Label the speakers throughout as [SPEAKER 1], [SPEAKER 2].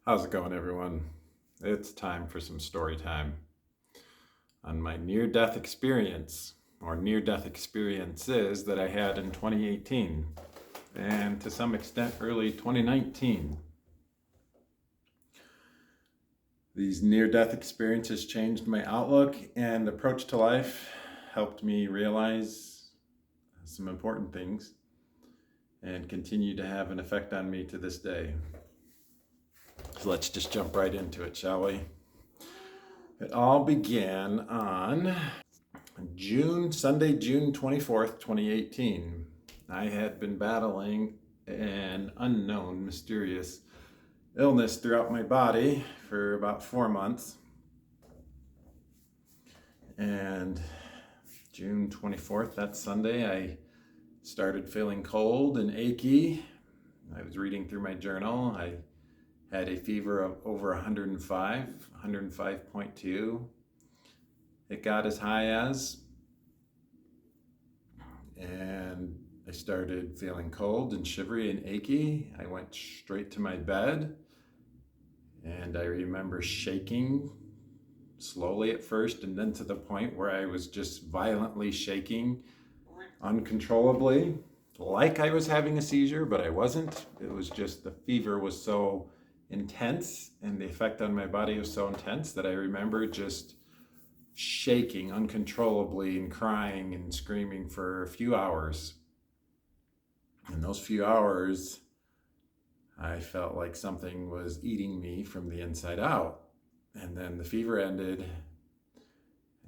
[SPEAKER 1] How's it going, everyone? It's time for some story time on my near death experience, or near death experiences that I had in 2018 and to some extent early 2019. These near death experiences changed my outlook and approach to life, helped me realize some important things, and continue to have an effect on me to this day. So let's just jump right into it, shall we? It all began on Sunday, June 24th, 2018. I had been battling an unknown, mysterious illness throughout my body for about 4 months. And June 24th, that Sunday, I started feeling cold and achy. I was reading through my journal. I had a fever of over 105.2. It got as high as, and I started feeling cold and shivery and achy. I went straight to my bed, and I remember shaking slowly at first, and then to the point where I was just violently shaking uncontrollably, like I was having a seizure, but I wasn't. It was just the fever was so intense and the effect on my body was so intense that I remember just shaking uncontrollably and crying and screaming for a few hours. In those few hours, I felt like something was eating me from the inside out. And then the fever ended,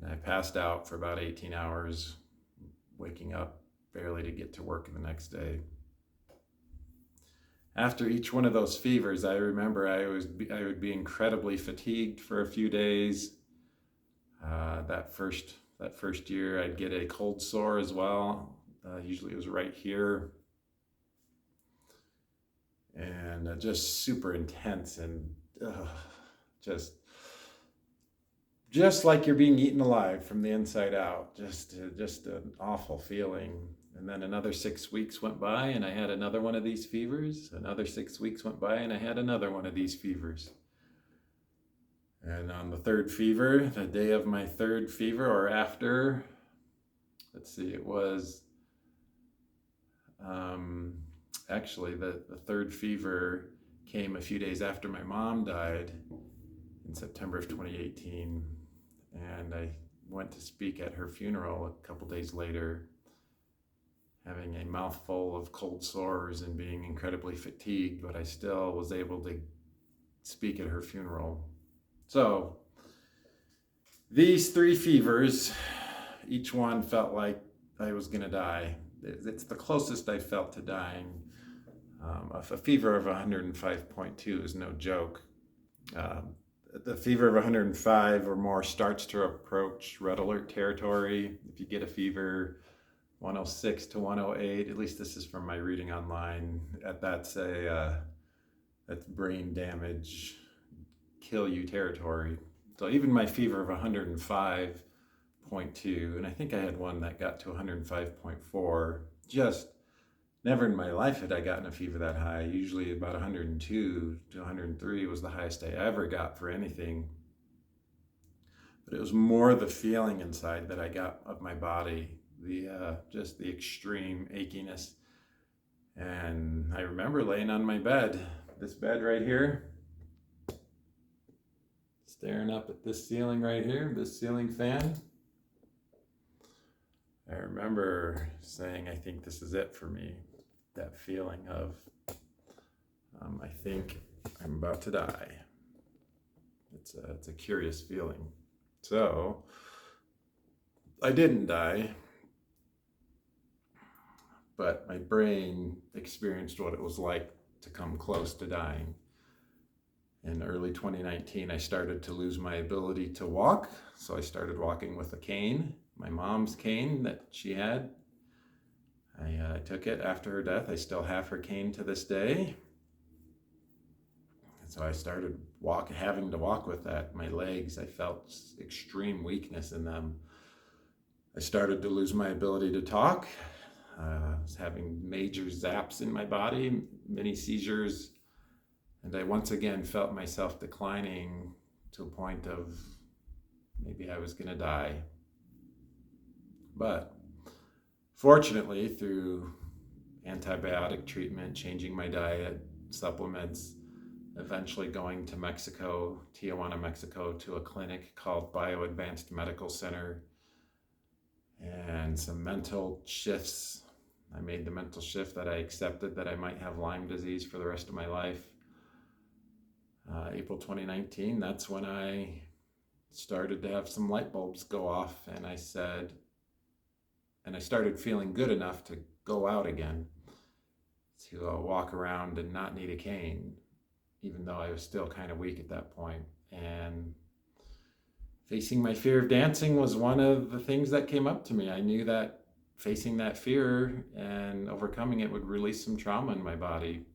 [SPEAKER 1] and I passed out for about 18 hours, waking up barely to get to work the next day. After each one of those fevers, I remember I would be incredibly fatigued for a few days. That first year, I'd get a cold sore as well. Usually, it was right here, and just super intense and just like you're being eaten alive from the inside out. Just an awful feeling. And then another 6 weeks went by, and I had another one of these fevers. Another 6 weeks went by, and I had another one of these fevers. And on the third fever, the day of my third fever, or after, it was actually the third fever came a few days after my mom died in September of 2018. And I went to speak at her funeral a couple days later, having a mouthful of cold sores and being incredibly fatigued, but I still was able to speak at her funeral. So these three fevers, each one felt like I was going to die. It's the closest I felt to dying. A fever of 105.2 is no joke. The fever of 105 or more starts to approach red alert territory. If you get a fever 106 to 108, at least this is from my reading online, that's brain damage, kill you territory. So even my fever of 105.2, and I think I had one that got to 105.4, just never in my life had I gotten a fever that high. Usually about 102 to 103 was the highest I ever got for anything. But it was more the feeling inside that I got of my body, just the extreme achiness. And I remember laying on my bed, this bed right here, staring up at this ceiling right here, this ceiling fan. I remember saying, I think this is it for me. That feeling of, I think I'm about to die. It's a curious feeling. So I didn't die, but my brain experienced what it was like to come close to dying. In early 2019, I started to lose my ability to walk, so I started walking with a cane, my mom's cane that she had. I took it after her death. I still have her cane to this day. And so I started having to walk with that. My legs, I felt extreme weakness in them. I started to lose my ability to talk. I was having major zaps in my body, many seizures, And I once again felt myself declining to a point of maybe I was going to die. But fortunately, through antibiotic treatment, changing my diet, supplements, eventually going to Mexico, Tijuana, Mexico, to a clinic called Bio Advanced Medical Center, and some mental shifts. I made the mental shift that I accepted that I might have Lyme disease for the rest of my life. April 2019, that's when I started to have some light bulbs go off, and I started feeling good enough to go out again, to walk around and not need a cane, even though I was still kind of weak at that point. And facing my fear of dancing was one of the things that came up to me. I knew that facing that fear and overcoming it would release some trauma in my body.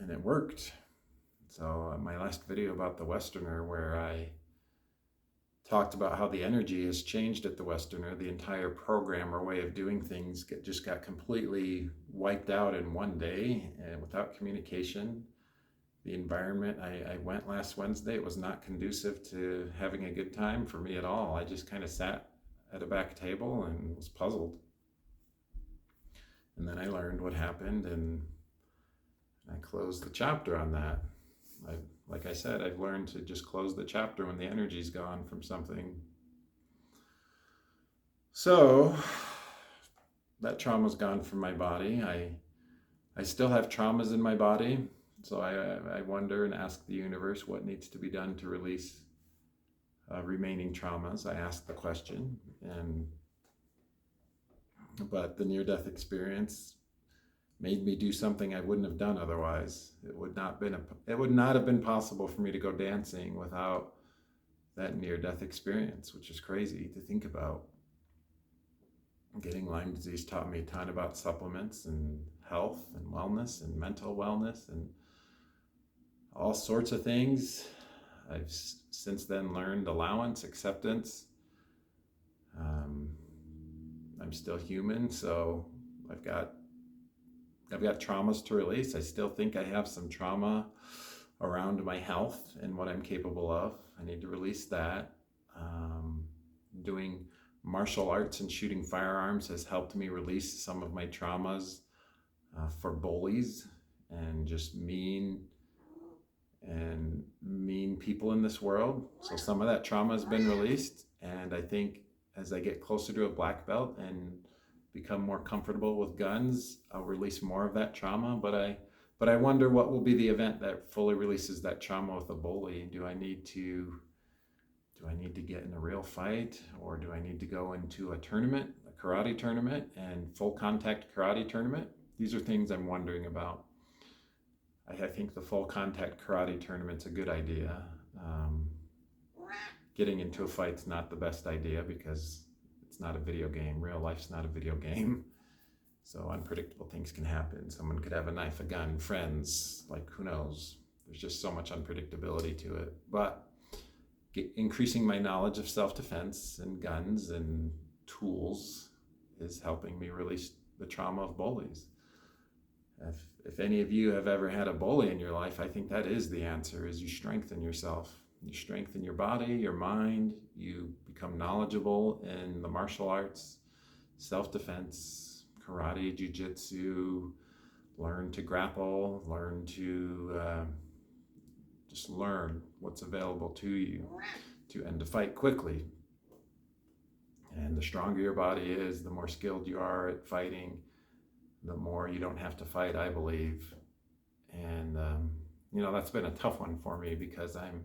[SPEAKER 1] And it worked. So my last video about the Westerner, where I talked about how the energy has changed at the Westerner, the entire program or way of doing things just got completely wiped out in one day, and without communication. The environment, I went last Wednesday, it was not conducive to having a good time for me at all. I just kind of sat at a back table and was puzzled. And then I learned what happened, and I closed the chapter on that. Like I said, I've learned to just close the chapter when the energy's gone from something. So that trauma's gone from my body. I still have traumas in my body. So I wonder and ask the universe what needs to be done to release remaining traumas. I ask the question, but the near-death experience made me do something I wouldn't have done otherwise. It would not have been possible for me to go dancing without that near-death experience, which is crazy to think about. Getting Lyme disease taught me a ton about supplements and health and wellness and mental wellness and all sorts of things. I've since then learned allowance, acceptance. I'm still human, so I've got traumas to release. I still think I have some trauma around my health and what I'm capable of. I need to release that. Doing martial arts and shooting firearms has helped me release some of my traumas for bullies and just mean people in this world. So some of that trauma has been released, and I think as I get closer to a black belt and become more comfortable with guns, I'll release more of that trauma. But I wonder what will be the event that fully releases that trauma with a bully. Do I need to get in a real fight, or do I need to go into a tournament, a karate tournament, and full contact karate tournament? These are things I'm wondering about. I think the full contact karate tournament's a good idea. Getting into a fight's not the best idea because it's not a video game. Real life's not a video game. So unpredictable things can happen. Someone could have a knife, a gun, friends, like who knows? There's just so much unpredictability to it. But increasing my knowledge of self-defense and guns and tools is helping me release the trauma of bullies. If any of you have ever had a bully in your life, I think that is the answer, is you strengthen yourself. You strengthen your body, your mind, you become knowledgeable in the martial arts, self-defense, karate, jiu-jitsu, learn to grapple, learn to just learn what's available to you to end a fight quickly. And the stronger your body is, the more skilled you are at fighting, the more you don't have to fight, I believe. And that's been a tough one for me because I'm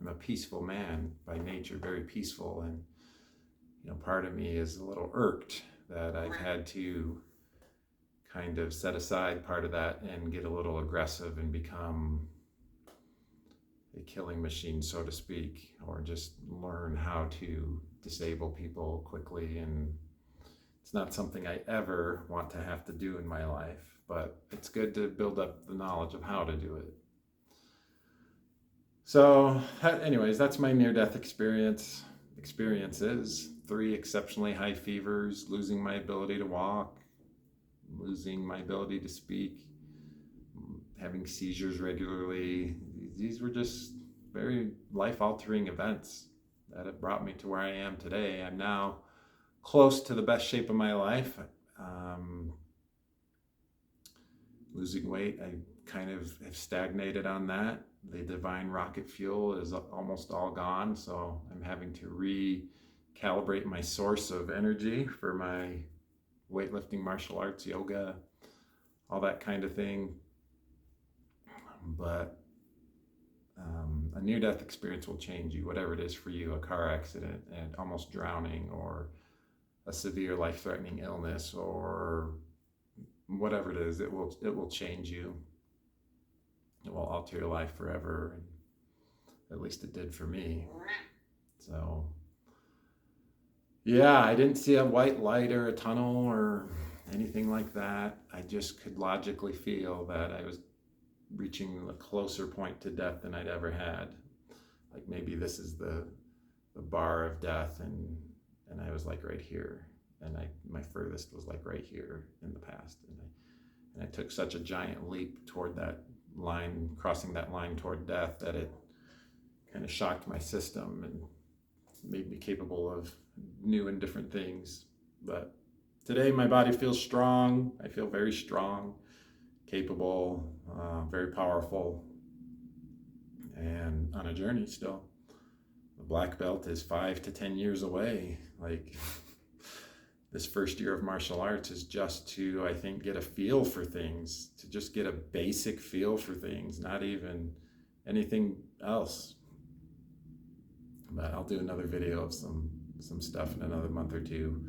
[SPEAKER 1] a peaceful man by nature, very peaceful, and part of me is a little irked that I've had to kind of set aside part of that and get a little aggressive and become a killing machine, so to speak, or just learn how to disable people quickly. And it's not something I ever want to have to do in my life, but it's good to build up the knowledge of how to do it. So anyways, that's my near-death experiences. 3 exceptionally high fevers, losing my ability to walk, losing my ability to speak, having seizures regularly. These were just very life-altering events that have brought me to where I am today. I'm now close to the best shape of my life. Losing weight, I kind of have stagnated on that. The divine rocket fuel is almost all gone, so I'm having to recalibrate my source of energy for my weightlifting, martial arts, yoga, all that kind of thing. But a near-death experience will change you, whatever it is for you, a car accident and almost drowning, or a severe life-threatening illness, or whatever it is, it will change you. It will alter your life forever. And at least it did for me. So, yeah, I didn't see a white light or a tunnel or anything like that. I just could logically feel that I was reaching a closer point to death than I'd ever had. Like maybe this is the bar of death, and I was like right here, and my furthest was like right here in the past, and I took such a giant leap toward that line, crossing that line toward death, that it kind of shocked my system and made me capable of new and different things. But today my body feels strong. I feel very strong, capable, very powerful, and on a journey still. The black belt is 5 to 10 years away. Like this first year of martial arts is just to, I think, get a feel for things, to just get a basic feel for things, not even anything else. But I'll do another video of some stuff in another month or two.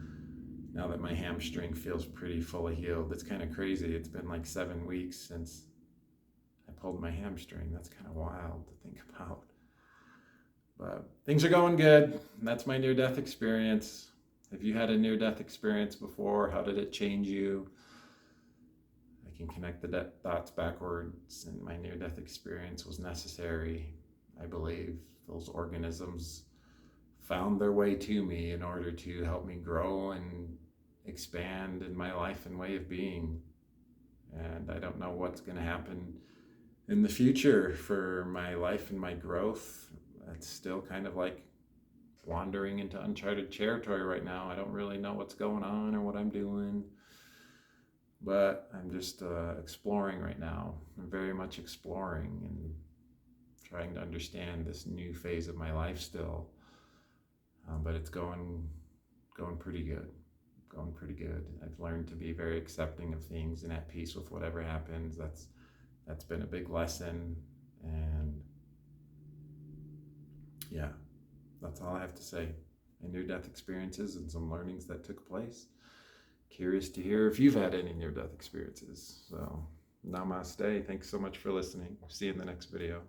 [SPEAKER 1] Now that my hamstring feels pretty fully healed. It's kind of crazy. It's been like 7 weeks since I pulled my hamstring. That's kind of wild to think about. But things are going good. That's my near-death experience. Have you had a near-death experience before? How did it change you? I can connect the dots backwards, and my near-death experience was necessary. I believe those organisms found their way to me in order to help me grow and expand in my life and way of being. And I don't know what's going to happen in the future for my life and my growth. It's still kind of like wandering into uncharted territory right now. I don't really know what's going on or what I'm doing, but I'm just exploring right now. I'm very much exploring and trying to understand this new phase of my life still. But it's going pretty good. Going pretty good. I've learned to be very accepting of things and at peace with whatever happens. That's been a big lesson. And yeah, that's all I have to say. My near-death experiences and some learnings that took place. Curious to hear if you've had any near-death experiences. So, namaste. Thanks so much for listening. See you in the next video.